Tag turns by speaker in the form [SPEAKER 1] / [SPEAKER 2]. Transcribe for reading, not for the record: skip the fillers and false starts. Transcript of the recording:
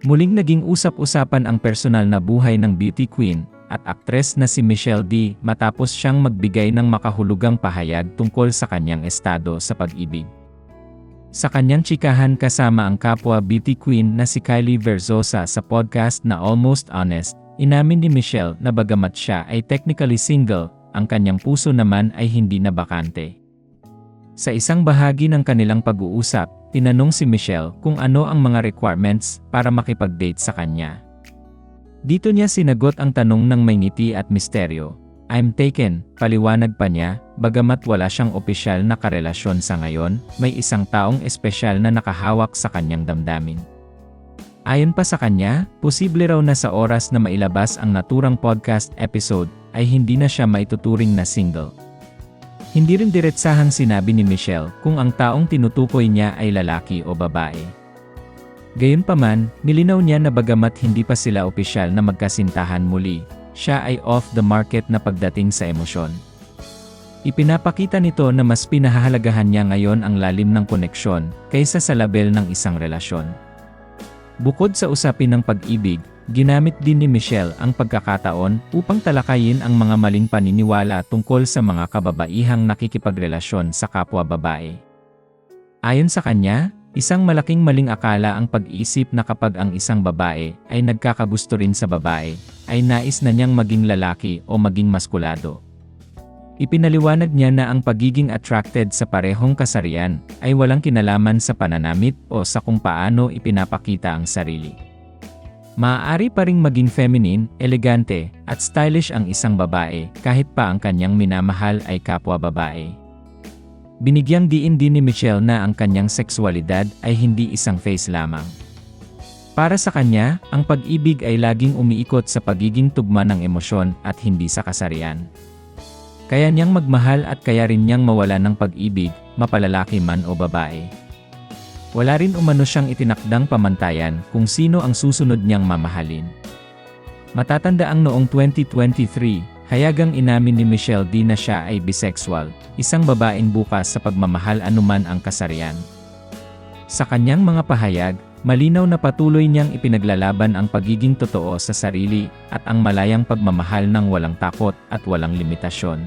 [SPEAKER 1] Muling naging usap-usapan ang personal na buhay ng beauty queen at aktres na si Michelle D matapos siyang magbigay ng makahulugang pahayag tungkol sa kanyang estado sa pag-ibig. Sa kanyang tsikahan kasama ang kapwa beauty queen na si Kylie Verzosa sa podcast na Almost Honest, inamin ni Michelle na bagamat siya ay technically single, ang kanyang puso naman ay hindi na bakante. Sa isang bahagi ng kanilang pag-uusap, tinanong si Michelle kung ano ang mga requirements para makipag-date sa kanya. Dito niya sinagot ang tanong ng may ngiti at misteryo. "I'm taken," paliwanag pa niya, bagamat wala siyang opisyal na karelasyon sa ngayon, may isang taong espesyal na nakahawak sa kanyang damdamin. Ayon pa sa kanya, posible raw na sa oras na mailabas ang naturang podcast episode, ay hindi na siya maituturing na single. Hindi rin diretsahang sinabi ni Michelle kung ang taong tinutukoy niya ay lalaki o babae. Gayunpaman, nilinaw niya na bagamat hindi pa sila opisyal na magkasintahan muli, siya ay off the market na pagdating sa emosyon. Ipinapakita nito na mas pinahahalagahan niya ngayon ang lalim ng koneksyon kaysa sa label ng isang relasyon. Bukod sa usapin ng pag-ibig, ginamit din ni Michelle ang pagkakataon upang talakayin ang mga maling paniniwala tungkol sa mga kababaihang nakikipagrelasyon sa kapwa babae. Ayon sa kanya, isang malaking maling akala ang pag-iisip na kapag ang isang babae ay nagkakagusto rin sa babae, ay nais na niyang maging lalaki o maging maskulado. Ipinaliwanag niya na ang pagiging attracted sa parehong kasarian ay walang kinalaman sa pananamit o sa kung paano ipinapakita ang sarili. Maaari pa ring maging feminine, elegante, at stylish ang isang babae kahit pa ang kanyang minamahal ay kapwa babae. Binigyang diin din ni Michelle na ang kanyang sexualidad ay hindi isang phase lamang. Para sa kanya, ang pag-ibig ay laging umiikot sa pagiging tugma ng emosyon at hindi sa kasarian. Kaya niyang magmahal at kaya rin niyang mawala ng pag-ibig, mapalalaki man o babae. Wala rin umano siyang itinakdang pamantayan kung sino ang susunod niyang mamahalin. Matatandaang noong 2023, hayagang inamin ni Michelle D na siya ay bisexual, isang babaeng bukas sa pagmamahal anuman ang kasarian. Sa kanyang mga pahayag, malinaw na patuloy niyang ipinaglalaban ang pagiging totoo sa sarili at ang malayang pagmamahal ng walang takot at walang limitasyon.